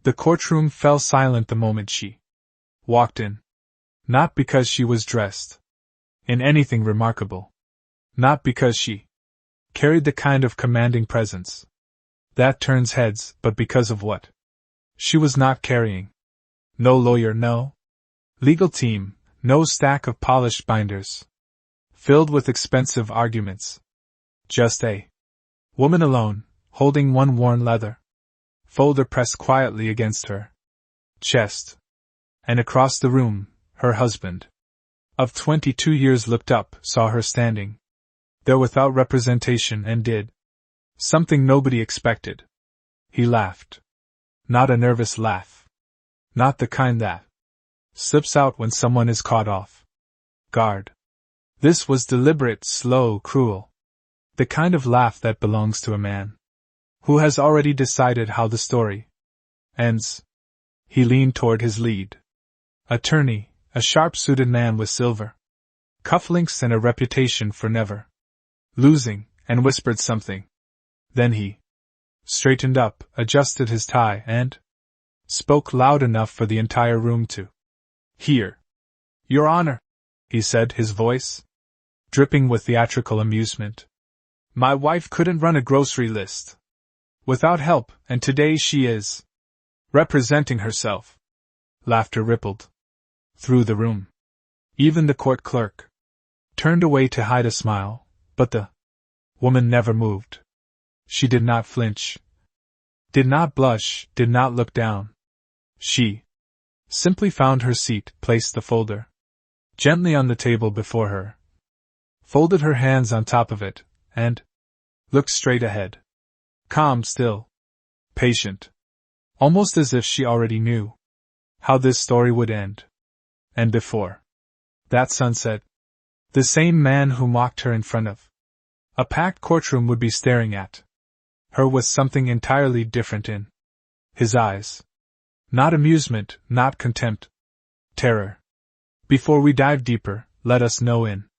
The courtroom fell silent the moment she walked in. Not because she was dressed in anything remarkable. Not because she carried the kind of commanding presence that turns heads, but because of what she was not carrying. No lawyer, no legal team, no stack of polished binders filled with expensive arguments. Just a woman alone, holding one worn leather folder pressed quietly against her chest. And across the room, her husband of 22 years looked up, saw her standing there without representation, and did something nobody expected. He laughed. Not a nervous laugh. Not the kind that slips out when someone is caught off guard. This was deliberate, slow, cruel. The kind of laugh that belongs to a man who has already decided how the story ends. He leaned toward his lead attorney, a sharp-suited man with silver cufflinks and a reputation for never losing, and whispered something. Then he straightened up, adjusted his tie, and spoke loud enough for the entire room to hear. "Your Honor," he said, his voice dripping with theatrical amusement. "My wife couldn't run a grocery list without help, and today she is representing herself." Laughter rippled through the room. Even the court clerk turned away to hide a smile, but the woman never moved. She did not flinch, did not blush, did not look down. She simply found her seat, placed the folder gently on the table before her, folded her hands on top of it, and looked straight ahead. Calm, still, patient, almost as if she already knew how this story would end. And before that sunset, the same man who mocked her in front of a packed courtroom would be staring at her with something entirely different in his eyes. Not amusement, not contempt. Terror. Before we dive deeper, let us know in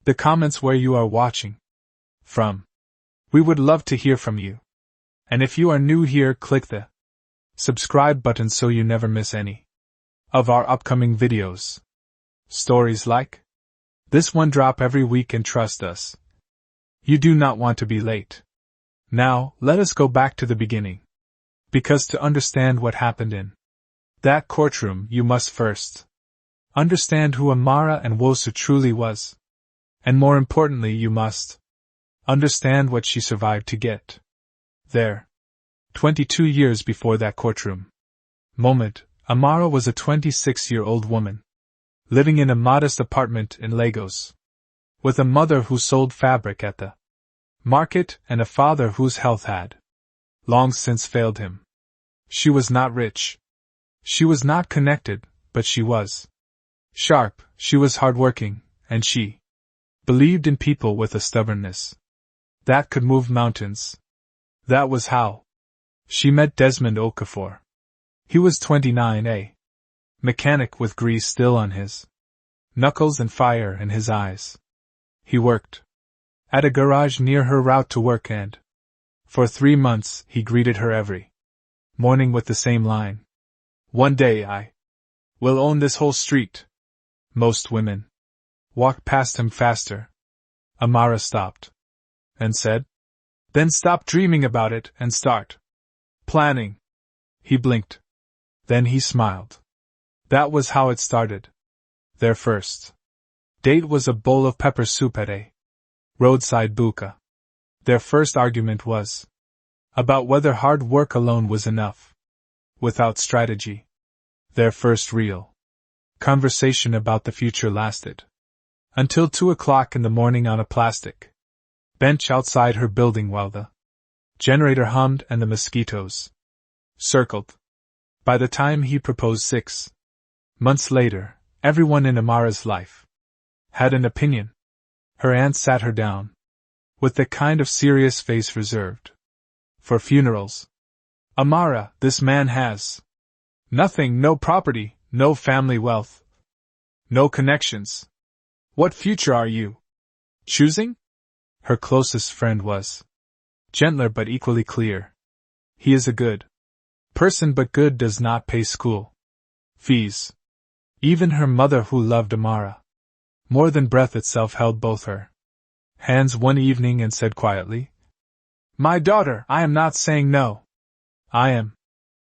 the comments where you are watching from. We would love to hear from you. And if you are new here, click the subscribe button so you never miss any of our upcoming videos. Stories like this one drop every week, and trust us, you do not want to be late. Now, let us go back to the beginning. Because to understand what happened in that courtroom, you must first understand who Amara and Wosu truly was. And more importantly, you must understand what she survived to get there. 22 years before that courtroom moment, Amara was a 26-year-old woman, living in a modest apartment in Lagos, with a mother who sold fabric at the market and a father whose health had long since failed him. She was not rich. She was not connected, but she was sharp, she was hardworking, and she believed in people with a stubbornness that could move mountains. That was how she met Desmond Okafor. He was 29, a mechanic with grease still on his knuckles and fire in his eyes. He worked at a garage near her route to work, and for 3 months he greeted her every morning with the same line. "One day I will own this whole street." Most women walked past him faster. Amara stopped and said, "Then stop dreaming about it and start planning." He blinked. Then he smiled. That was how it started. Their first date was a bowl of pepper soup at a roadside buka. Their first argument was about whether hard work alone was enough without strategy. Their first real conversation about the future lasted until 2 o'clock in the morning on a plastic bench outside her building while the generator hummed and the mosquitoes circled. By the time he proposed 6 months later, everyone in Amara's life had an opinion. Her aunt sat her down with the kind of serious face reserved for funerals. "Amara, this man has nothing, no property, no family wealth, no connections. What future are you choosing?" Her closest friend was gentler but equally clear. "He is a good person but good does not pay school fees. Even her mother, who loved Amara more than breath itself, held both her hands one evening and said quietly, "My daughter, I am not saying no. I am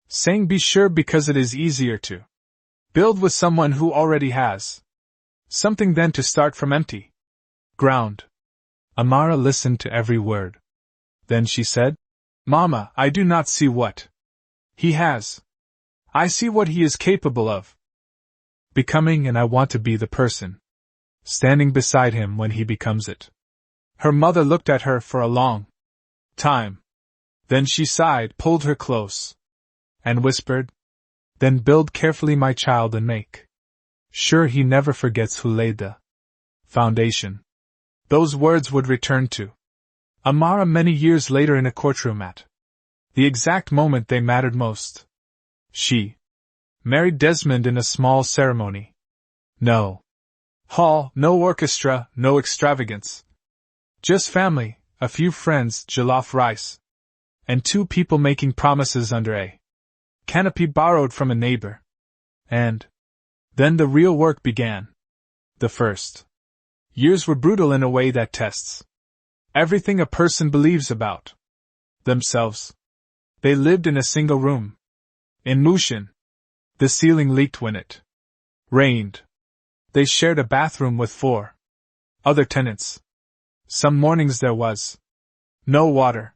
saying be sure, because it is easier to build with someone who already has something than to start from empty ground." Amara listened to every word. Then she said, "Mama, I do not see what he has. I see what he is capable of becoming, and I want to be the person standing beside him when he becomes it." Her mother looked at her for a long time. Then she sighed, pulled her close, and whispered, "Then build carefully, my child, and make sure he never forgets who laid the foundation." Those words would return to Amara many years later in a courtroom at the exact moment they mattered most. She married Desmond in a small ceremony. No hall, no orchestra, no extravagance. Just family, a few friends, jollof rice, and 2 people making promises under a canopy borrowed from a neighbor. And then the real work began. The first years were brutal in a way that tests everything a person believes about themselves. They lived in a single room, in motion. The ceiling leaked when it rained. They shared a bathroom with 4 other tenants. Some mornings there was no water.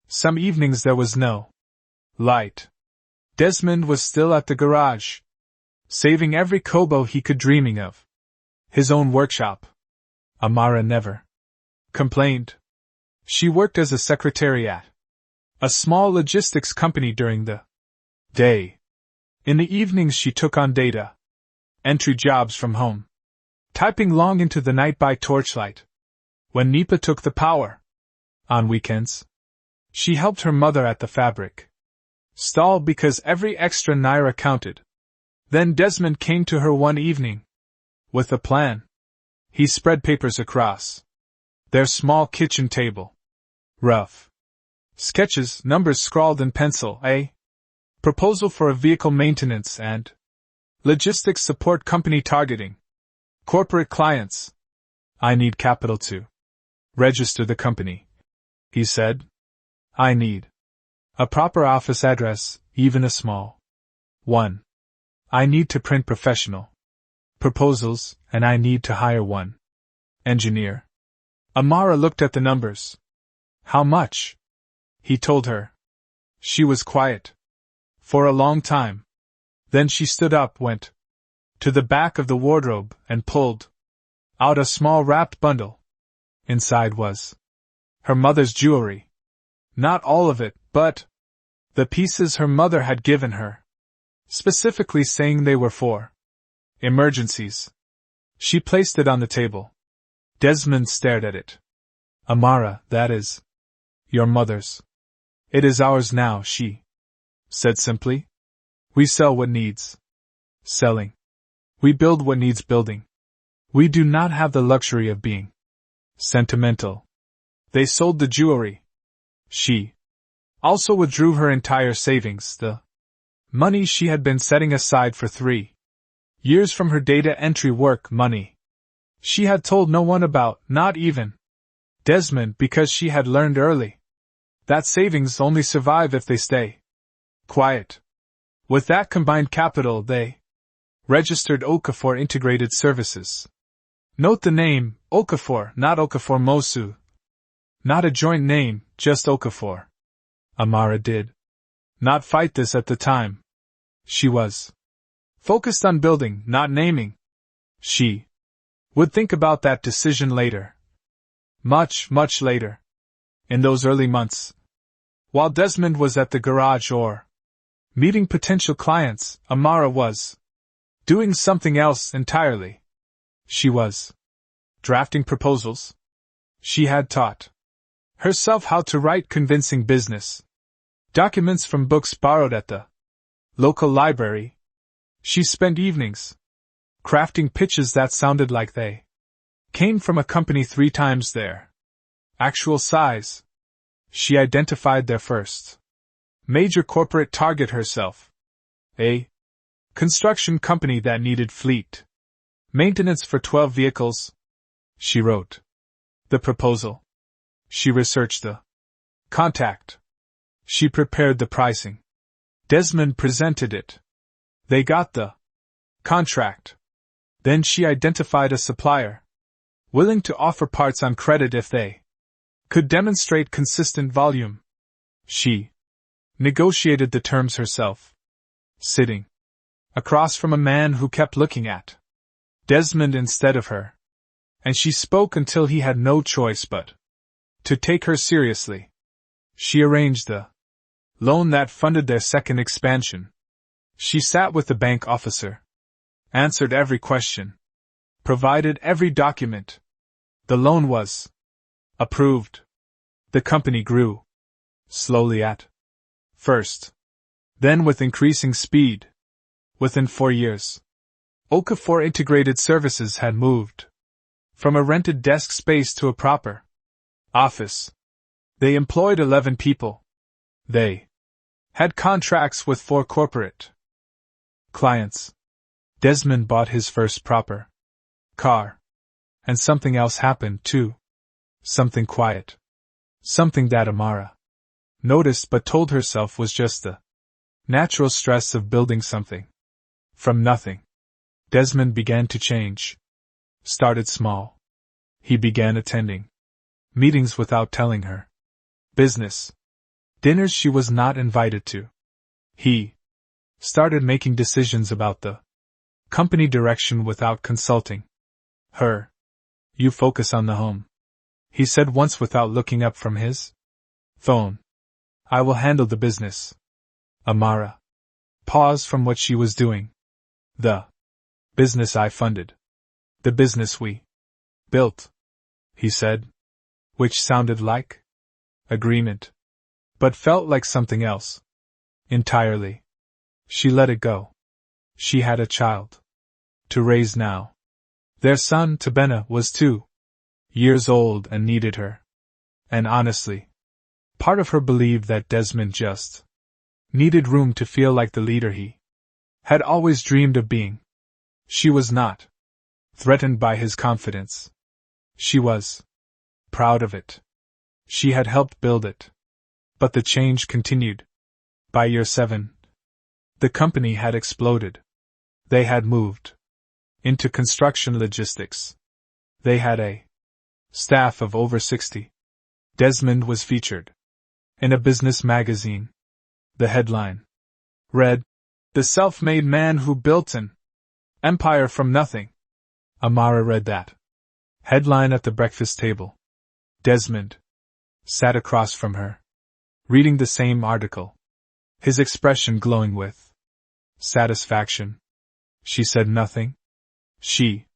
Some evenings there was no light. Desmond was still at the garage, saving every kobo he could, dreaming of his own workshop. Amara never complained. She worked as a secretary at a small logistics company during the day. In the evenings she took on data entry jobs from home, typing long into the night by torchlight. When NEPA took the power on weekends, she helped her mother at the fabric stall because every extra naira counted. Then Desmond came to her one evening with a plan. He spread papers across their small kitchen table. Rough sketches, numbers scrawled in pencil, a proposal for a vehicle maintenance and logistics support company targeting corporate clients. "I need capital to register the company," he said. "I need a proper office address, even a small one. I need to print professional proposals, and I need to hire one engineer." Amara looked at the numbers. "How much?" he told her. She was quiet for a long time. Then she stood up, went to the back of the wardrobe, and pulled out a small wrapped bundle. Inside was her mother's jewelry. Not all of it, but the pieces her mother had given her, specifically saying they were for emergencies. She placed it on the table. Desmond stared at it. "Amara, that is your mother's." "It is ours now," she said simply. "We sell what needs selling. We build what needs building. We do not have the luxury of being sentimental." They sold the jewelry. She also withdrew her entire savings, the money she had been setting aside for 3 years from her data entry work, money she had told no one about, not even Desmond, because she had learned early that savings only survive if they stay quiet. With that combined capital, they registered Okafor Integrated Services. Note the name, Okafor, not Okafor Mosu. Not a joint name, just Okafor. Amara did not fight this at the time. She was focused on building, not naming. She would think about that decision later. Much, much later. In those early months, while Desmond was at the garage or meeting potential clients, Amara was doing something else entirely. She was drafting proposals. She had taught herself how to write convincing business documents from books borrowed at the local library. She spent evenings crafting pitches that sounded like they came from a company 3 times their actual size. She identified their first Major corporate target herself. A construction company that needed fleet maintenance for 12 vehicles. She wrote the proposal. She researched the contact. She prepared the pricing. Desmond presented it. They got the contract. Then she identified a supplier, willing to offer parts on credit if they could demonstrate consistent volume. She negotiated the terms herself, sitting across from a man who kept looking at Desmond instead of her. And she spoke until he had no choice but to take her seriously. She arranged the loan that funded their second expansion. She sat with the bank officer, answered every question, provided every document. The loan was approved. The company grew, slowly at first, then with increasing speed. Within 4 years, Okafor Integrated Services had moved from a rented desk space to a proper office. They employed 11 people. They had contracts with 4 corporate clients. Desmond bought his first proper car. And something else happened, too. Something quiet. Something that Amara noticed but told herself was just the natural stress of building something from nothing. Desmond began to change. Started small. He began attending meetings without telling her. Business dinners she was not invited to. He started making decisions about the company direction without consulting her. You focus on the home, he said once without looking up from his phone. I will handle the business. Amara paused from what she was doing. The business I funded. The business we built, he said, which sounded like agreement, but felt like something else entirely. She let it go. She had a child to raise now. Their son, Tabena, was 2 years old and needed her. And honestly, part of her believed that Desmond just needed room to feel like the leader he had always dreamed of being. She was not threatened by his confidence. She was proud of it. She had helped build it. But the change continued. By year 7, the company had exploded. They had moved into construction logistics. They had a staff of over 60. Desmond was featured in a business magazine. The headline read, "The Self-Made Man Who Built an Empire from Nothing." Amara read that headline at the breakfast table. Desmond sat across from her, reading the same article, his expression glowing with satisfaction. She said nothing. She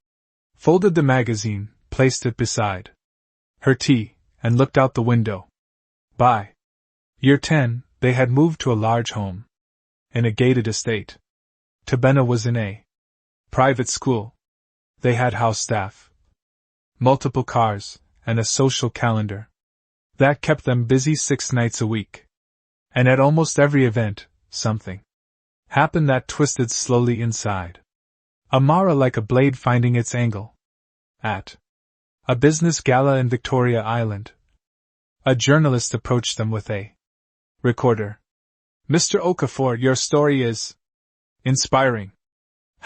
folded the magazine, placed it beside her tea, and looked out the window. By year 10, they had moved to a large home in a gated estate. Tabena was in a private school. They had house staff, multiple cars, and a social calendar that kept them busy 6 nights a week. And at almost every event, something happened that twisted slowly inside Amara like a blade finding its angle. At a business gala in Victoria Island, a journalist approached them with a recorder. "Mr. Okafor, your story is inspiring.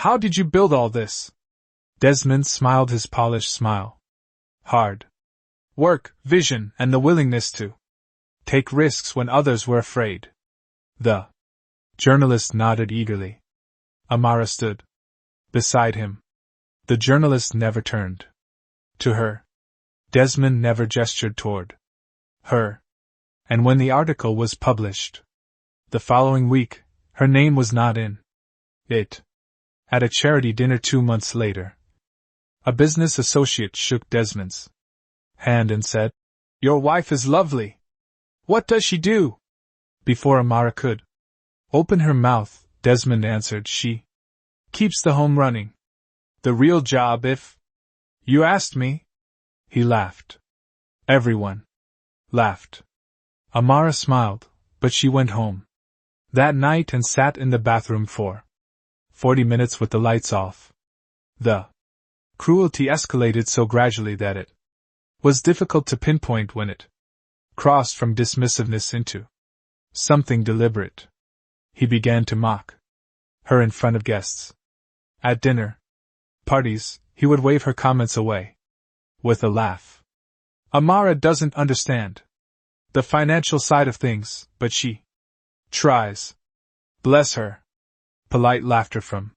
How did you build all this?" Desmond smiled his polished smile. "Hard work, vision, and the willingness to take risks when others were afraid." The journalist nodded eagerly. Amara stood beside him. The journalist never turned to her. Desmond never gestured toward her. And when the article was published the following week, her name was not in it. At a charity dinner 2 months later, a business associate shook Desmond's hand and said, "Your wife is lovely. What does she do?" Before Amara could open her mouth, Desmond answered, "She keeps the home running. The real job, if you asked me." He laughed. Everyone laughed. Amara smiled, but she went home. that night and sat in the bathroom for 40 minutes with the lights off. The cruelty escalated so gradually that it was difficult to pinpoint when it crossed from dismissiveness into something deliberate. He began to mock her in front of guests. At dinner parties, he would wave her comments away with a laugh. Amara doesn't understand the financial side of things, but she tries. Bless her. Polite laughter from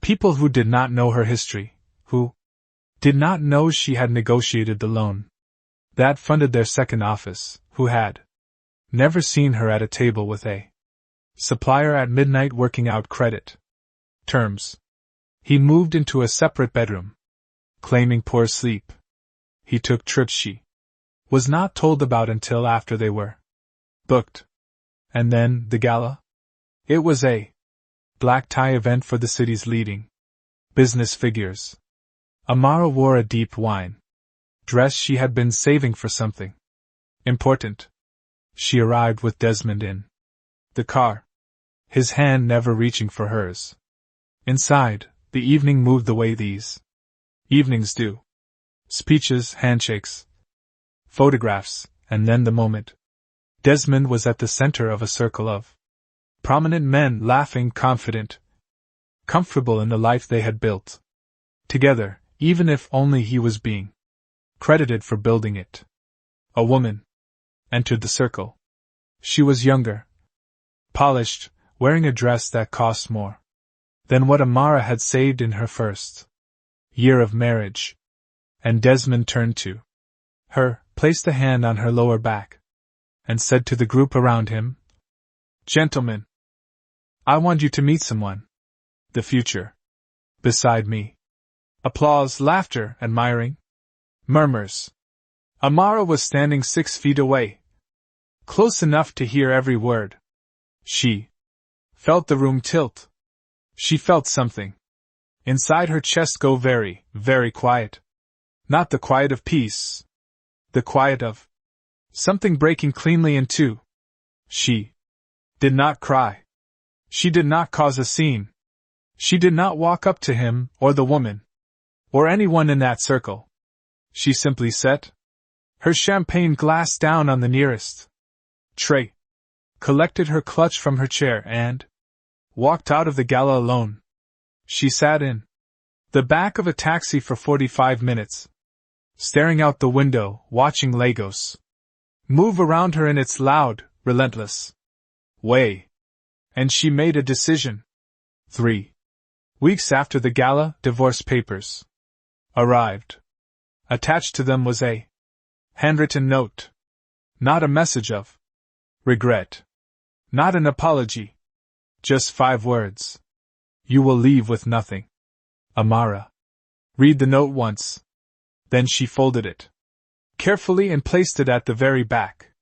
people who did not know her history, who did not know she had negotiated the loan that funded their second office, who had never seen her at a table with a supplier at midnight working out credit terms. He moved into a separate bedroom, claiming poor sleep. He took trips she was not told about until after they were booked. And then, the gala? It was a black tie event for the city's leading business figures. Amara wore a deep wine dress she had been saving for something important. She arrived with Desmond in the car, his hand never reaching for hers. Inside, the evening moved the way these evenings do. Speeches, handshakes, photographs, and then the moment. Desmond was at the center of a circle of prominent men, laughing, confident, comfortable in the life they had built together, even if only he was being credited for building it. A woman entered the circle. She was younger, polished, wearing a dress that cost more than what Amara had saved in her first year of marriage. And Desmond turned to her, placed a hand on her lower back, and said to the group around him, "Gentlemen, I want you to meet someone. The future. Beside me." Applause, laughter, admiring murmurs. Amara was standing 6 feet away, close enough to hear every word. She felt the room tilt. She felt something inside her chest go very, very quiet. Not the quiet of peace. The quiet of something breaking cleanly in two. She did not cry. She did not cause a scene. She did not walk up to him, or the woman, or anyone in that circle. She simply set her champagne glass down on the nearest tray, collected her clutch from her chair and walked out of the gala alone. She sat in the back of a taxi for 45 minutes, staring out the window, watching Lagos move around her in its loud, relentless way. And she made a decision. 3 weeks after the gala, divorce papers arrived. Attached to them was a handwritten note. Not a message of regret. Not an apology. Just 5 words. You will leave with nothing. Amara. Read the note once. Then she folded it carefully and placed it at the very back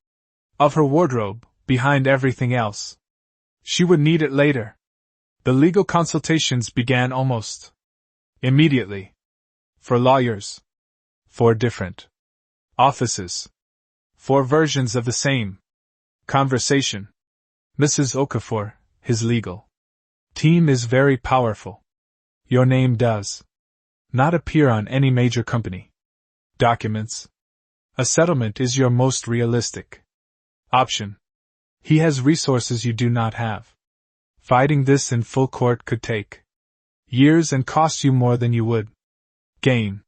of her wardrobe, behind everything else. She would need it later. The legal consultations began almost immediately. 4 lawyers. 4 different offices. 4 versions of the same conversation. Mrs. Okafor, his legal team is very powerful. Your name does not appear on any major company documents. A settlement is your most realistic option. He has resources you do not have. Fighting this in full court could take years and cost you more than you would gain.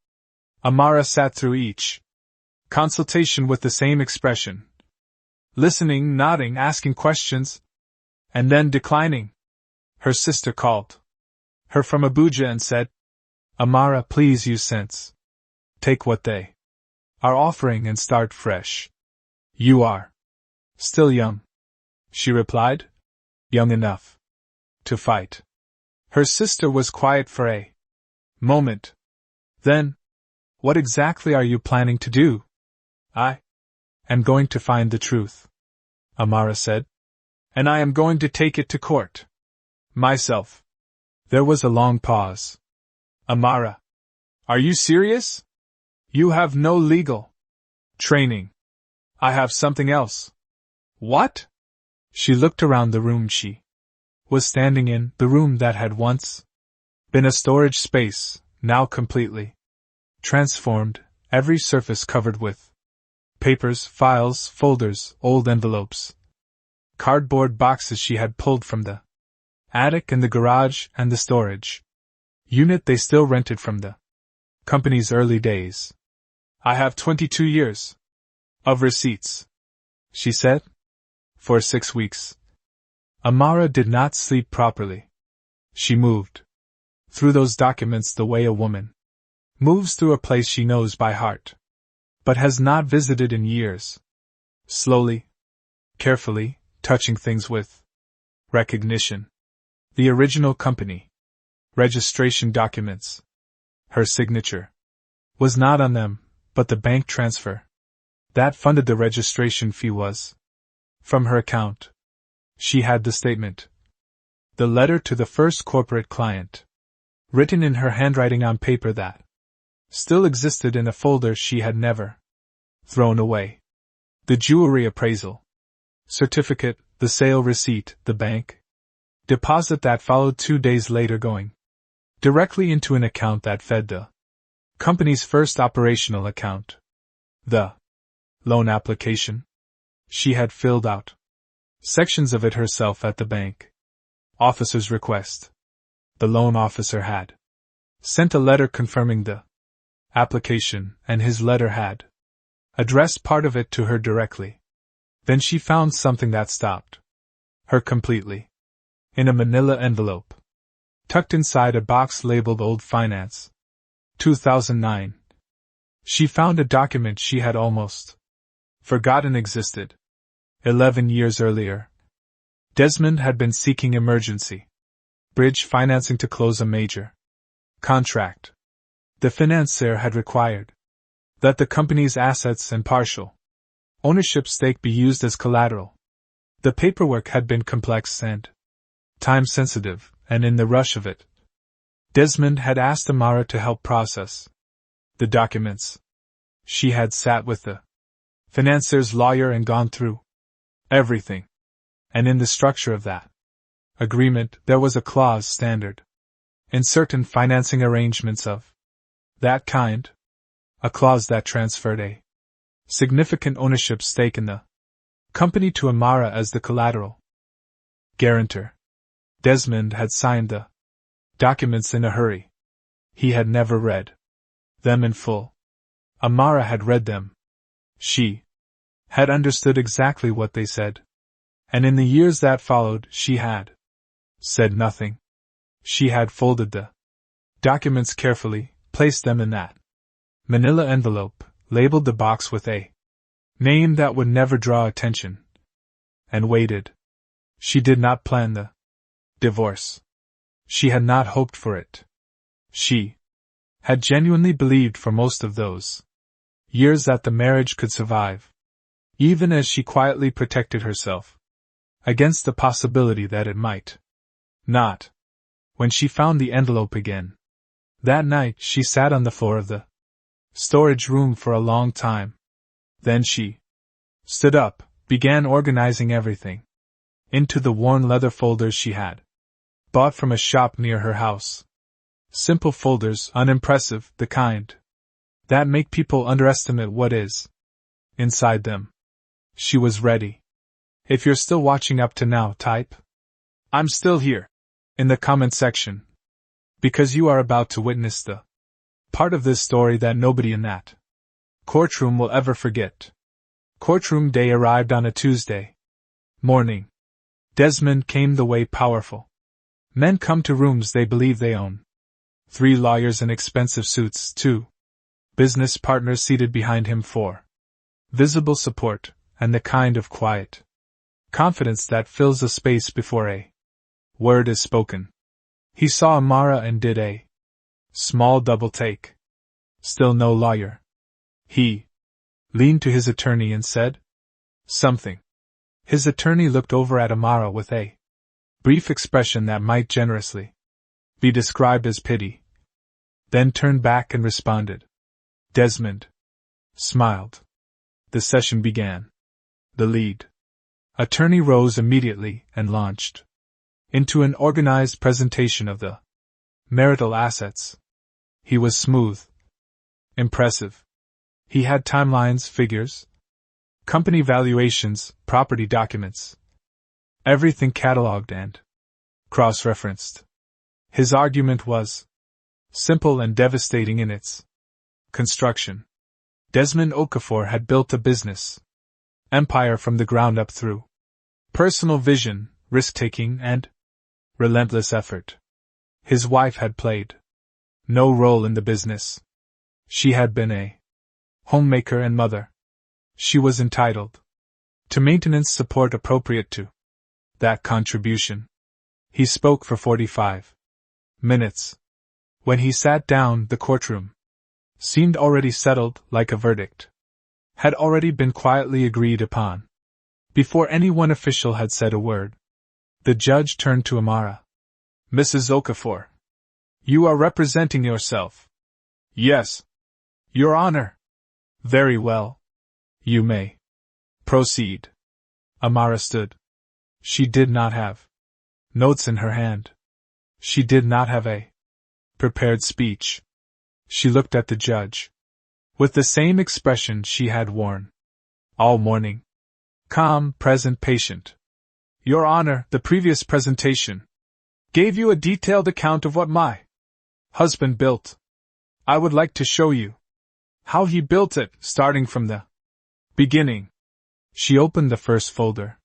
Amara sat through each consultation with the same expression. Listening, nodding, asking questions, and then declining. Her sister called her from Abuja and said, "Amara, please use sense. Take what they are offering and start fresh. You are still young," she replied. Young enough to fight. Her sister was quiet for a moment. Then, "What exactly are you planning to do?" "I am going to find the truth," Amara said. "And I am going to take it to court. Myself." There was a long pause. "Amara, are you serious? You have no legal training." "I have something else." "What?" She looked around the room she was standing in, the room that had once been a storage space, now completely transformed, every surface covered with papers, files, folders, old envelopes, cardboard boxes she had pulled from the attic and the garage and the storage unit they still rented from the company's early days. "I have 22 years of receipts," she said. "For 6 weeks. Amara did not sleep properly. She moved through those documents the way a woman moves through a place she knows by heart, but has not visited in years. Slowly, carefully, touching things with recognition. The original company registration documents. Her signature was not on them, but the bank transfer that funded the registration fee was from her account. She had the statement, the letter to the first corporate client, written in her handwriting on paper that still existed in a folder she had never thrown away. The jewelry appraisal certificate, the sale receipt, the bank deposit that followed 2 days later going directly into an account that fed the company's first operational account. The loan application. She had filled out sections of it herself at the bank officer's request. The loan officer had sent a letter confirming the application, and his letter had addressed part of it to her directly. Then she found something that stopped her completely. In a manila envelope, tucked inside a box labeled Old Finance, 2009. She found a document she had almost forgotten existed. 11 years earlier, Desmond had been seeking emergency bridge financing to close a major contract. The financier had required that the company's assets and partial ownership stake be used as collateral. The paperwork had been complex and time-sensitive, and in the rush of it, Desmond had asked Amara to help process the documents. She had sat with the financier's lawyer and gone through everything. And in the structure of that agreement, there was a clause standard in certain financing arrangements of that kind, a clause that transferred a significant ownership stake in the company to Amara as the collateral guarantor. Desmond had signed the documents in a hurry. He had never read them in full. Amara had read them. She had understood exactly what they said. And in the years that followed, she had said nothing. She had folded the documents carefully, placed them in that manila envelope, labeled the box with a name that would never draw attention, and waited. She did not plan the divorce. She had not hoped for it. She had genuinely believed for most of those years that the marriage could survive, even as she quietly protected herself against the possibility that it might not. When she found the envelope again that night, she sat on the floor of the storage room for a long time. Then she stood up, began organizing everything into the worn leather folders she had bought from a shop near her house. Simple folders, unimpressive, the kind that make people underestimate what is inside them. She was ready. If you're still watching up to now, type "I'm still here" in the comment section, because you are about to witness the part of this story that nobody in that courtroom will ever forget. Courtroom day arrived on a Tuesday morning. Desmond came the way powerful men come to rooms they believe they own. 3 lawyers in expensive suits, 2 business partners seated behind him, 4 visible support, and the kind of quiet confidence that fills a space before a word is spoken. He saw Amara and did a small double take. Still no lawyer. He leaned to his attorney and said something. His attorney looked over at Amara with a brief expression that might generously be described as pity, then turned back and responded. Desmond smiled. The session began. The lead Attorney rose immediately and launched into an organized presentation of the marital assets. He was smooth, impressive. He had timelines, figures, company valuations, property documents, everything catalogued and cross-referenced. His argument was simple and devastating in its construction. Desmond Okafor had built a business empire from the ground up through personal vision, risk-taking, and relentless effort. His wife had played no role in the business. She had been a homemaker and mother. She was entitled to maintenance support appropriate to that contribution. He spoke for 45 minutes. When he sat down, the courtroom seemed already settled, like a verdict had already been quietly agreed upon. Before any one official had said a word, the judge turned to Amara. Mrs. Okafor, you are representing yourself. Yes, Your Honor. Very well. You may proceed. Amara stood. She did not have notes in her hand. She did not have a prepared speech. She looked at the judge with the same expression she had worn all morning. Calm, present, patient. Your Honor, the previous presentation gave you a detailed account of what my husband built. I would like to show you how he built it, starting from the beginning. She opened the first folder.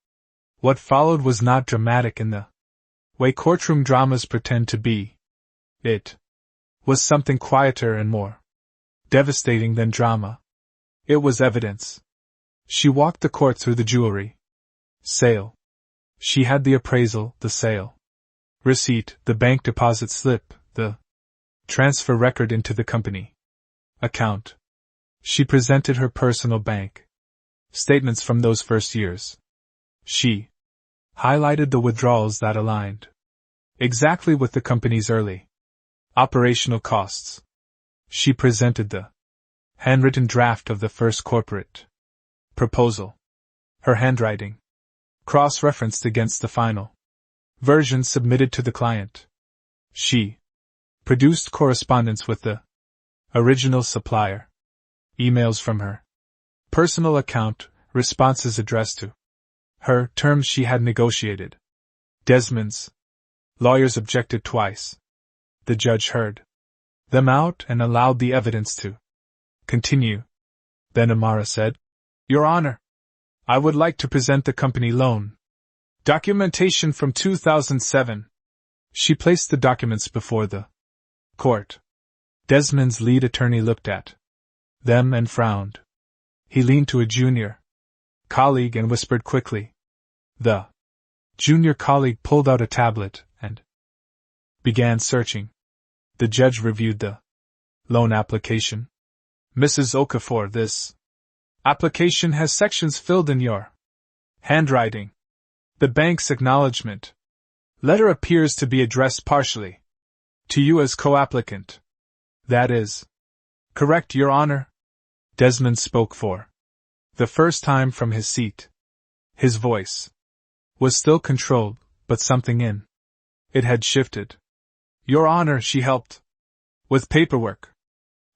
What followed was not dramatic in the way courtroom dramas pretend to be. It was something quieter and more devastating than drama. It was evidence. She walked the court through the jewelry sale. She had the appraisal, the sale receipt, the bank deposit slip, the transfer record into the company account. She presented her personal bank statements from those first years. She highlighted the withdrawals that aligned exactly with the company's early operational costs. She presented the handwritten draft of the first corporate proposal, her handwriting cross-referenced against the final version submitted to the client. She produced correspondence with the original supplier, emails from her personal account, responses addressed to her, terms she had negotiated. Desmond's lawyers objected twice. The judge heard them out and allowed the evidence to continue. Then Amara said, Your Honor, I would like to present the company loan documentation from 2007. She placed the documents before the court. Desmond's lead attorney looked at them and frowned. He leaned to a junior colleague and whispered quickly. The junior colleague pulled out a tablet and began searching. The judge reviewed the loan application. Mrs. Okafor, this application has sections filled in your handwriting. The bank's acknowledgement letter appears to be addressed partially to you as co-applicant. That is correct, Your Honor. Desmond spoke for the first time from his seat. His voice was still controlled, but something in it had shifted. Your Honor, she helped with paperwork.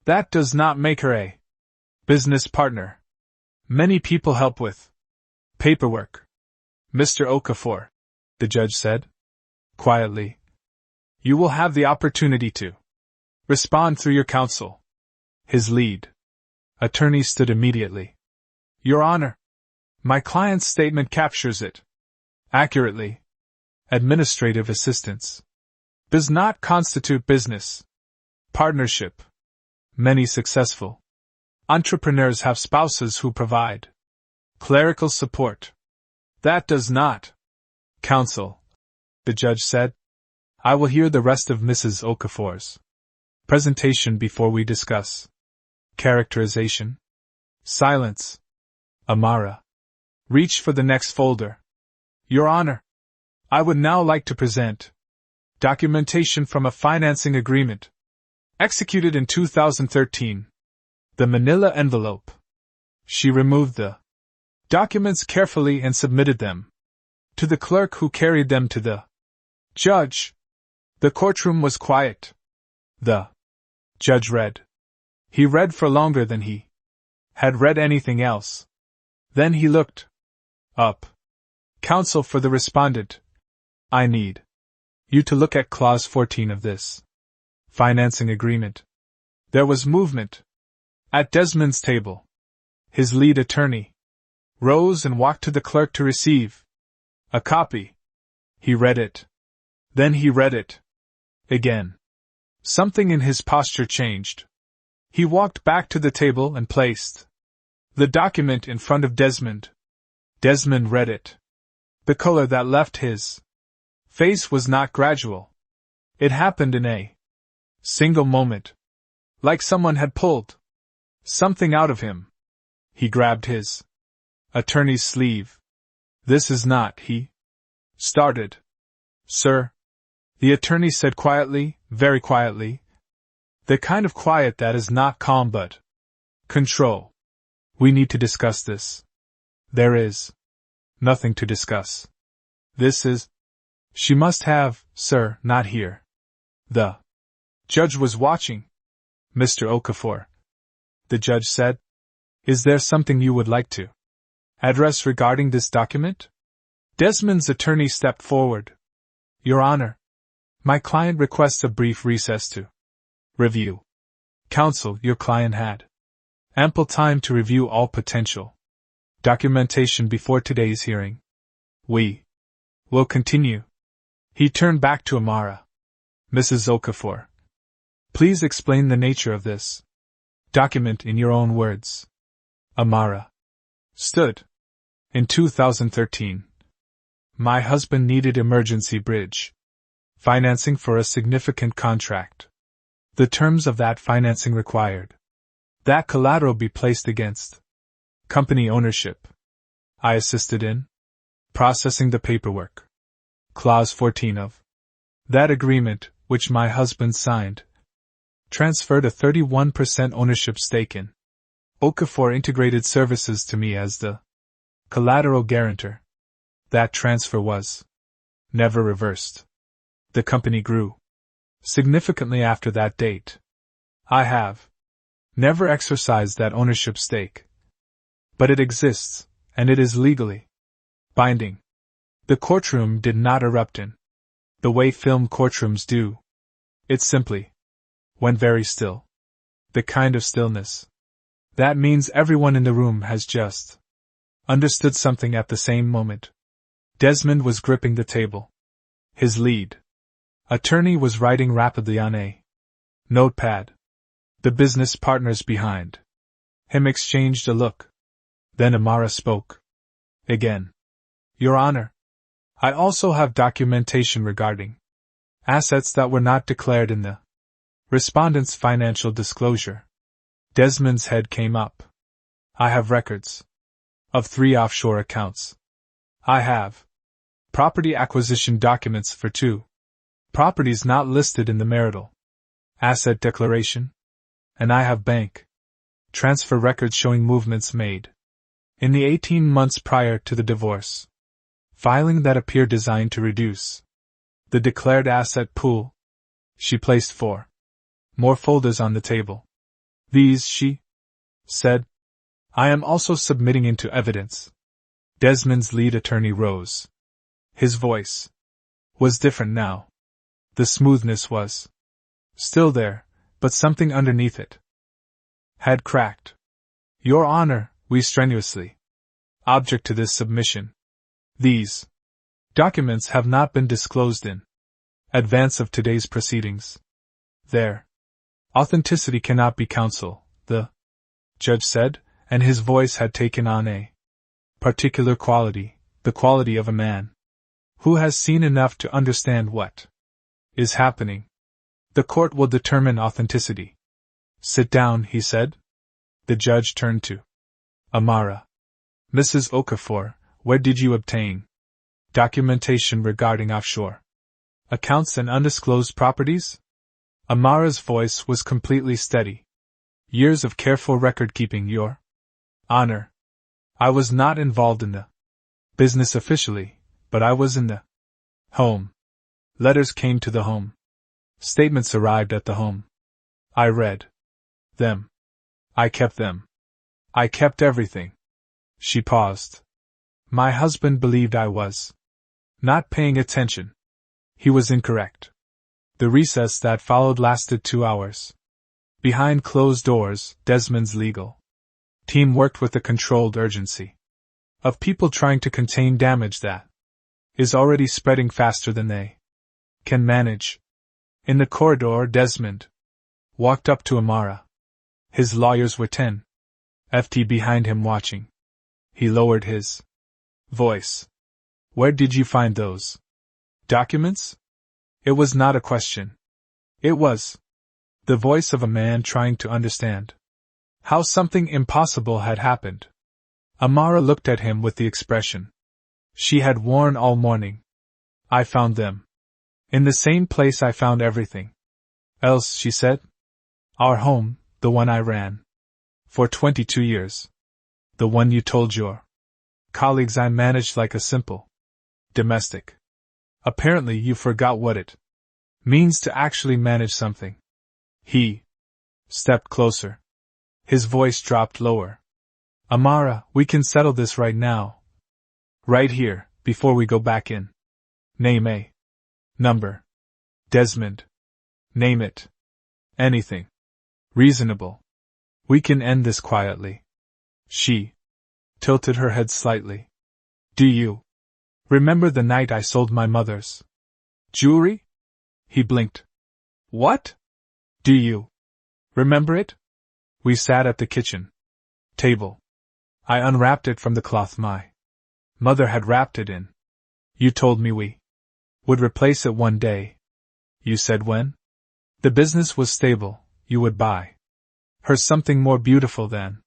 That does not make her a business partner. Many people help with paperwork. Mr. Okafor, the judge said quietly, you will have the opportunity to respond through your counsel. His lead attorney stood immediately. Your Honor, my client's statement captures it accurately. Administrative assistance does not constitute business partnership. Many successful entrepreneurs have spouses who provide clerical support. That does not counsel, the judge said. I will hear the rest of Mrs. Okafor's presentation before we discuss characterization. Silence. Amara reached for the next folder. Your Honor, I would now like to present documentation from a financing agreement executed in 2013. The manila envelope. She removed the documents carefully and submitted them to the clerk who carried them to the judge. The courtroom was quiet. The judge read. He read for longer than he had read anything else. Then he looked up. Counsel for the respondent. I need you to look at Clause 14 of this financing agreement. There was movement at Desmond's table. His lead attorney rose and walked to the clerk to receive a copy. He read it. Then he read it again. Something in his posture changed. He walked back to the table and placed the document in front of Desmond. Desmond read it. The color that left his face was not gradual. It happened in a single moment. Like someone had pulled something out of him. He grabbed his attorney's sleeve. This is not, he started. Sir, the attorney said quietly, very quietly. The kind of quiet that is not calm but control. We need to discuss this. There is nothing to discuss. This is. She must have, sir, not here. The judge was watching. Mr. Okafor, the judge said. Is there something you would like to address regarding this document? Desmond's attorney stepped forward. Your Honor, my client requests a brief recess to review. Counsel, your client had ample time to review all potential documentation before today's hearing. We will continue. He turned back to Amara. Mrs. Okafor, please explain the nature of this document in your own words. Amara stood. In 2013, my husband needed emergency bridge financing for a significant contract. The terms of that financing required that collateral be placed against company ownership. I assisted in processing the paperwork. Clause 14 of that agreement, which my husband signed, transferred a 31% ownership stake in Okafor Integrated Services to me as the collateral guarantor. That transfer was never reversed. The company grew significantly after that date. I have never exercised that ownership stake. But it exists, and it is legally binding. The courtroom did not erupt in the way film courtrooms do. It simply went very still. The kind of stillness that means everyone in the room has just understood something at the same moment. Desmond was gripping the table. His lead attorney was writing rapidly on a notepad. The business partners behind him exchanged a look. Then Amara spoke. Again. Your Honor, I also have documentation regarding assets that were not declared in the respondent's financial disclosure. Desmond's head came up. I have records of 3 offshore accounts. I have property acquisition documents for 2 properties not listed in the marital asset declaration, and I have bank transfer records showing movements made in the 18 months prior to the divorce filing that appear designed to reduce the declared asset pool. She placed 4 more folders on the table. These, she said, I am also submitting into evidence. Desmond's lead attorney rose. His voice was different now. The smoothness was still there, but something underneath it had cracked. Your Honor, we strenuously object to this submission. These documents have not been disclosed in advance of today's proceedings. Their authenticity cannot be counsel, the judge said, and his voice had taken on a particular quality, the quality of a man who has seen enough to understand what is happening. The court will determine authenticity. Sit down, he said. The judge turned to Amara. Mrs. Okafor, where did you obtain documentation regarding offshore accounts and undisclosed properties? Amara's voice was completely steady. Years of careful record-keeping, Your Honor. I was not involved in the business officially, but I was in the home. Letters came to the home. Statements arrived at the home. I read them. I kept them. I kept everything. She paused. My husband believed I was not paying attention. He was incorrect. The recess that followed lasted 2 hours. Behind closed doors, Desmond's legal team worked with a controlled urgency of people trying to contain damage that is already spreading faster than they can manage. In the corridor, Desmond walked up to Amara. His lawyers were 10ft behind him watching. He lowered his voice. Where did you find those documents? It was not a question. It was the voice of a man trying to understand how something impossible had happened. Amara looked at him with the expression she had worn all morning. I found them in the same place I found everything else, she said. Our home, the one I ran for 22 years. The one you told your colleagues I managed like a simple domestic. Apparently you forgot what it means to actually manage something. He stepped closer. His voice dropped lower. Amara, we can settle this right now. Right here, before we go back in. Name a number. Desmond. Name it. Anything. Reasonable. We can end this quietly. She tilted her head slightly. Do you remember the night I sold my mother's jewelry? He blinked. What? Do you remember it? We sat at the kitchen table. I unwrapped it from the cloth my mother had wrapped it in. You told me we would replace it one day. You said when the business was stable, you would buy her something more beautiful than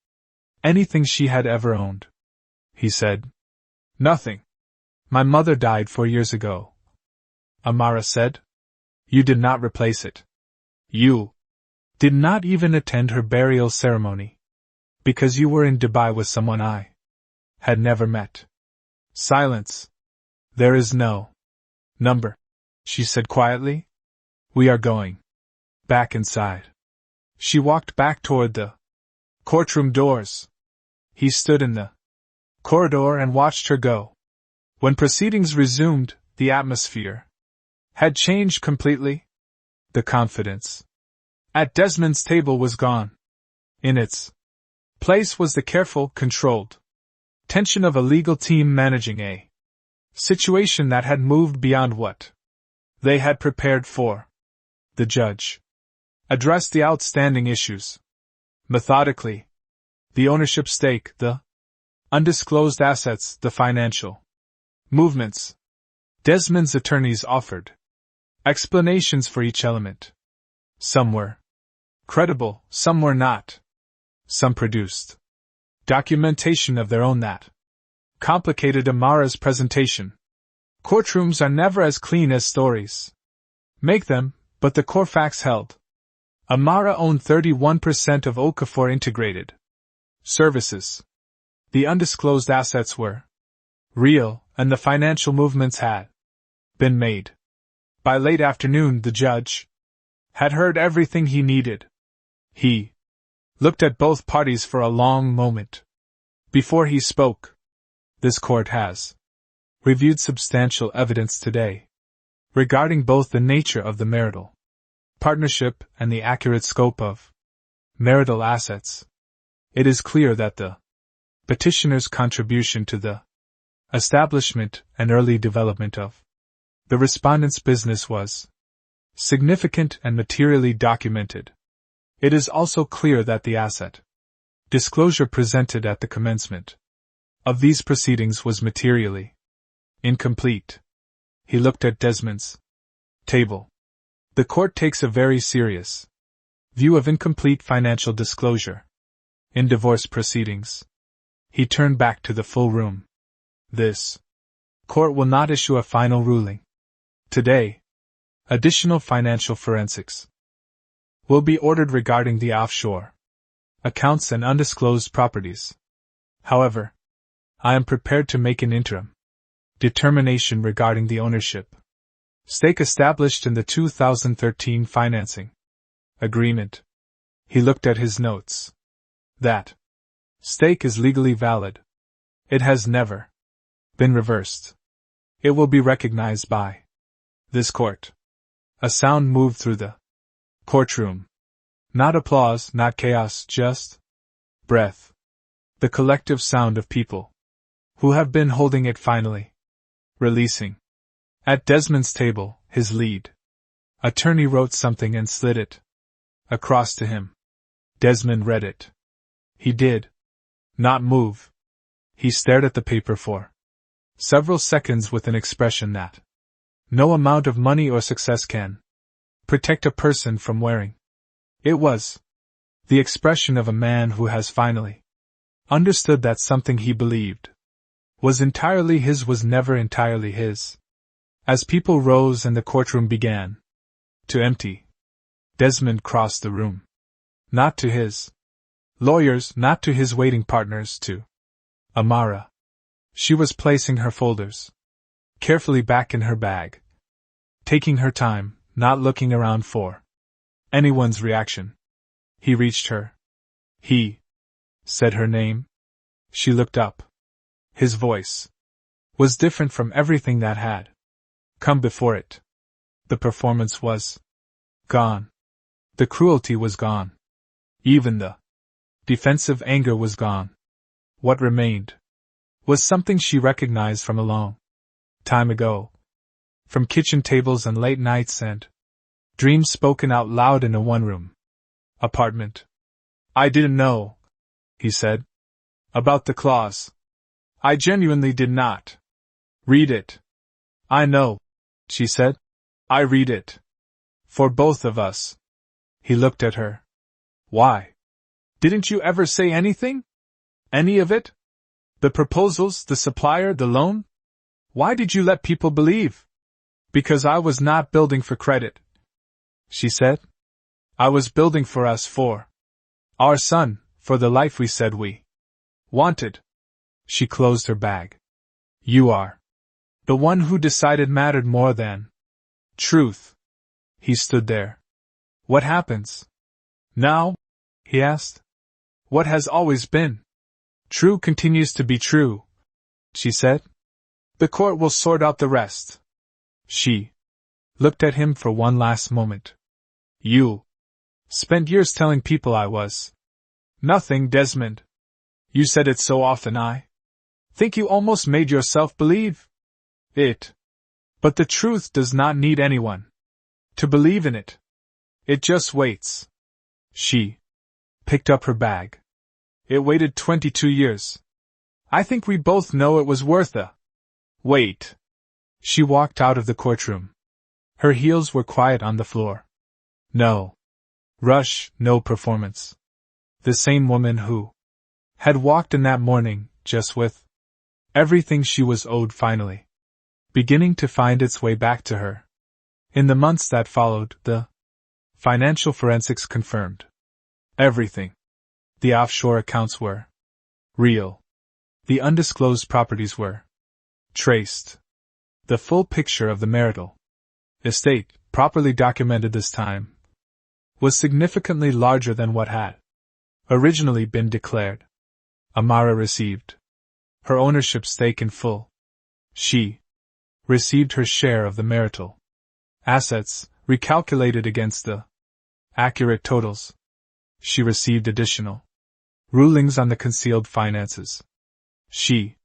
anything she had ever owned. He said. Nothing. My mother died 4 years ago. Amara said. You did not replace it. You did not even attend her burial ceremony. Because you were in Dubai with someone I had never met. Silence. There is no number, she said quietly. We are going back inside. She walked back toward the courtroom doors. He stood in the corridor and watched her go. When proceedings resumed, the atmosphere had changed completely. The confidence at Desmond's table was gone. In its place was the careful, controlled tension of a legal team managing a situation that had moved beyond what they had prepared for. The judge addressed the outstanding issues methodically. The ownership stake, the undisclosed assets, the financial movements. Desmond's attorneys offered explanations for each element. Some were credible, some were not. Some produced documentation of their own that complicated Amara's presentation. Courtrooms are never as clean as stories make them, but the core facts held. Amara owned 31% of Okafor Integrated Services. The undisclosed assets were real, and the financial movements had been made. By late afternoon, the judge had heard everything he needed. He looked at both parties for a long moment before he spoke. This court has reviewed substantial evidence today regarding both the nature of the marital partnership and the accurate scope of marital assets. It is clear that the petitioner's contribution to the establishment and early development of the respondent's business was significant and materially documented. It is also clear that the asset disclosure presented at the commencement of these proceedings was materially incomplete. He looked at Desmond's table. The court takes a very serious view of incomplete financial disclosure in divorce proceedings. He turned back to the full room. This court will not issue a final ruling today. Additional financial forensics will be ordered regarding the offshore accounts and undisclosed properties. However, I am prepared to make an interim Determination regarding the ownership stake established in the 2013 financing agreement. He looked at his notes. That stake is legally valid. It has never been reversed. It will be recognized by this court. A sound moved through the courtroom. Not applause, not chaos, just breath. The collective sound of people who have been holding it finally releasing. At Desmond's table, his lead attorney wrote something and slid it across to him. Desmond read it. He did not move. He stared at the paper for several seconds with an expression that no amount of money or success can protect a person from wearing. It was the expression of a man who has finally understood that something he believed was entirely his was never entirely his. As people rose and the courtroom began to empty, Desmond crossed the room. Not to his lawyers, not to his waiting partners, to Amara. She was placing her folders carefully back in her bag, taking her time, not looking around for anyone's reaction. He reached her. He said her name. She looked up. His voice was different from everything that had come before it. The performance was gone. The cruelty was gone. Even the defensive anger was gone. What remained was something she recognized from a long time ago, from kitchen tables and late nights and dreams spoken out loud in a one-room apartment. I didn't know, he said, about the clause. I genuinely did not read it. I know, she said. I read it. For both of us. He looked at her. Why? Didn't you ever say anything? Any of it? The proposals, the supplier, the loan? Why did you let people believe? Because I was not building for credit, she said. I was building for us, for our son, for the life we said we wanted. She closed her bag. You are the one who decided mattered more than truth. He stood there. What happens now? He asked. What has always been true continues to be true, she said. The court will sort out the rest. She looked at him for one last moment. You spent years telling people I was nothing, Desmond. You said it so often I think you almost made yourself believe it. But the truth does not need anyone to believe in it. It just waits. She picked up her bag. It waited 22 years. I think we both know it was worth a wait. She walked out of the courtroom. Her heels were quiet on the floor. No rush, no performance. The same woman who had walked in that morning, just with everything she was owed finally beginning to find its way back to her. In the months that followed, the financial forensics confirmed everything. The offshore accounts were real. The undisclosed properties were traced. The full picture of the marital estate, properly documented this time, was significantly larger than what had originally been declared. Amara received her ownership stake in full. She received her share of the marital assets, recalculated against the accurate totals. She received additional rulings on the concealed finances. She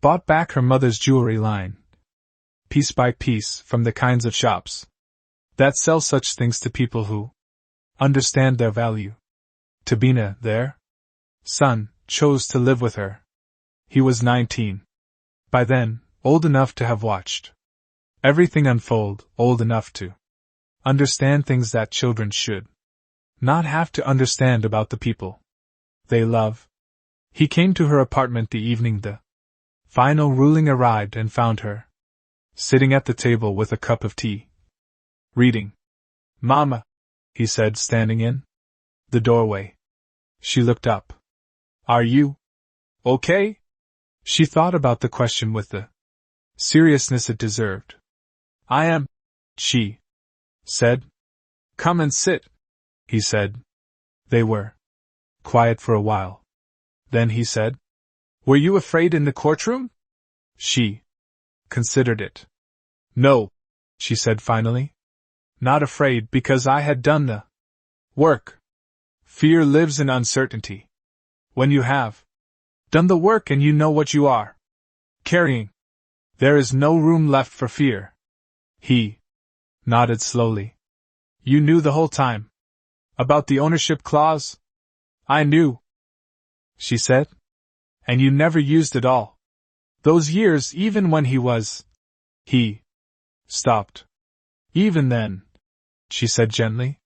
bought back her mother's jewelry line, piece by piece, from the kinds of shops that sell such things to people who understand their value. Tabina, their son, chose to live with her. He was 19. By then, old enough to have watched everything unfold, old enough to understand things that children should not have to understand about the people they love. He came to her apartment the evening the final ruling arrived and found her sitting at the table with a cup of tea, reading. Mama, he said, standing in the doorway. She looked up. Are you okay? She thought about the question with the seriousness it deserved. I am, she said. Come and sit, he said. They were quiet for a while. Then he said, Were you afraid in the courtroom? She considered it. No, she said finally. Not afraid because I had done the work. Fear lives in uncertainty. When you have done the work and you know what you are carrying, there is no room left for fear. He nodded slowly. You knew the whole time about the ownership clause? I knew, she said. And you never used it all. Those years, even when he stopped. Even then, she said gently.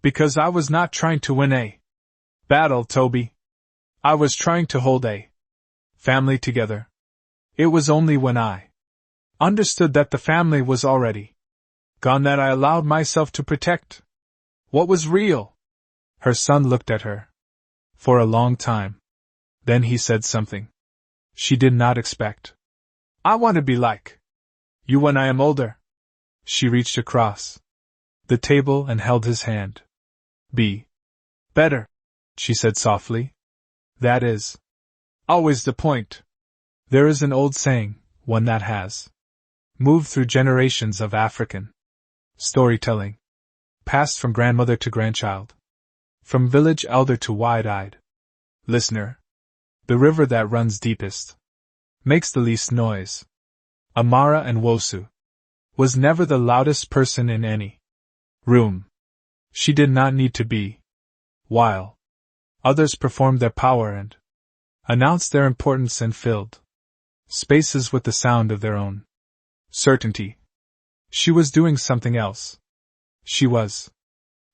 Because I was not trying to win a battle, Toby. I was trying to hold a family together. It was only when I understood that the family was already gone that I allowed myself to protect what was real. Her son looked at her for a long time. Then he said something she did not expect. I want to be like you when I am older. She reached across the table and held his hand. Be better, she said softly. That is always the point. There is an old saying, one that has moved through generations of African storytelling, passed from grandmother to grandchild, from village elder to wide-eyed listener. The river that runs deepest makes the least noise. Amara and Wosu was never the loudest person in any room. She did not need to be. While others performed their power and announced their importance and filled spaces with the sound of their own certainty, she was doing something else. She was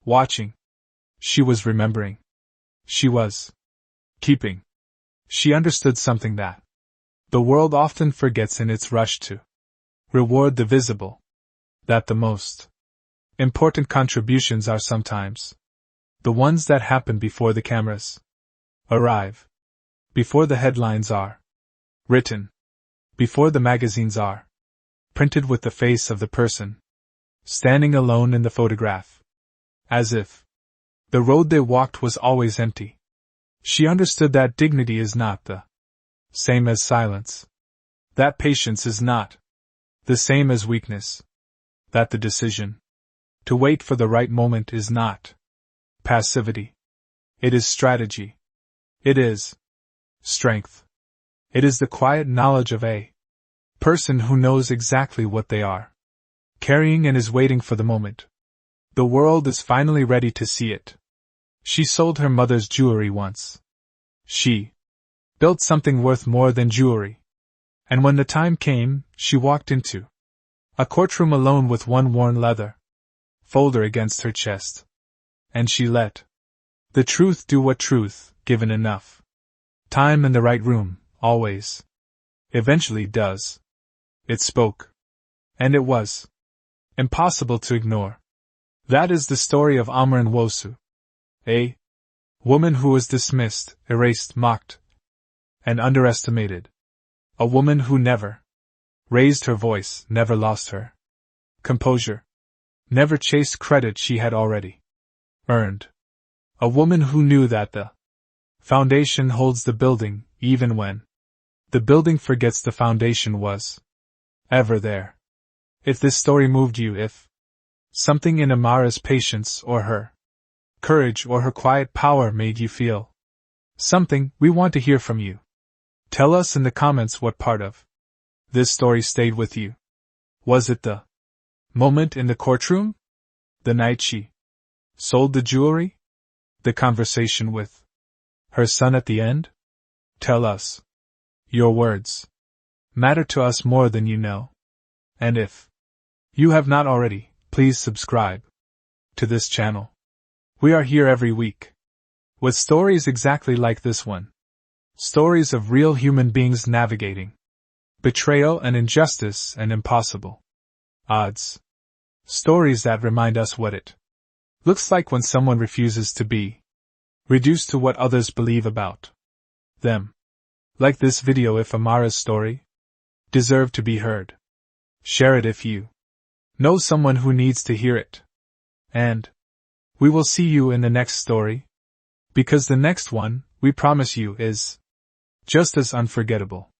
watching. She was remembering. She was keeping. She understood something that the world often forgets in its rush to reward the visible, that the most important contributions are sometimes the ones that happen before the cameras arrive, before the headlines are written, before the magazines are printed with the face of the person standing alone in the photograph, as if the road they walked was always empty. She understood that dignity is not the same as silence, that patience is not the same as weakness, that the decision to wait for the right moment is not passivity. It is strategy. It is strength. It is the quiet knowledge of a person who knows exactly what they are carrying and is waiting for the moment. The world is finally ready to see it. She sold her mother's jewelry once. She built something worth more than jewelry. And when the time came, she walked into a courtroom alone with one worn leather folder against her chest. And she let the truth do what truth, given enough time in the right room, always eventually does. It spoke. And it was impossible to ignore. That is the story of Amran Wosu. A woman who was dismissed, erased, mocked, and underestimated. A woman who never raised her voice, never lost her composure, never chased credit she had already earned. A woman who knew that the foundation holds the building, even when the building forgets the foundation was ever there. If this story moved you, if something in Amara's patience or her courage or her quiet power made you feel something, we want to hear from you. Tell us in the comments what part of this story stayed with you. Was it the moment in the courtroom? The night she sold the jewelry? The conversation with her son at the end? Tell us. Your words matter to us more than you know. And if you have not already, please subscribe to this channel. We are here every week with stories exactly like this one. Stories of real human beings navigating betrayal and injustice and impossible odds. Stories that remind us what it looks like when someone refuses to be reduced to what others believe about them. Like this video if Amara's story deserve to be heard. Share it if you know someone who needs to hear it. And we will see you in the next story, because the next one, we promise you, is just as unforgettable.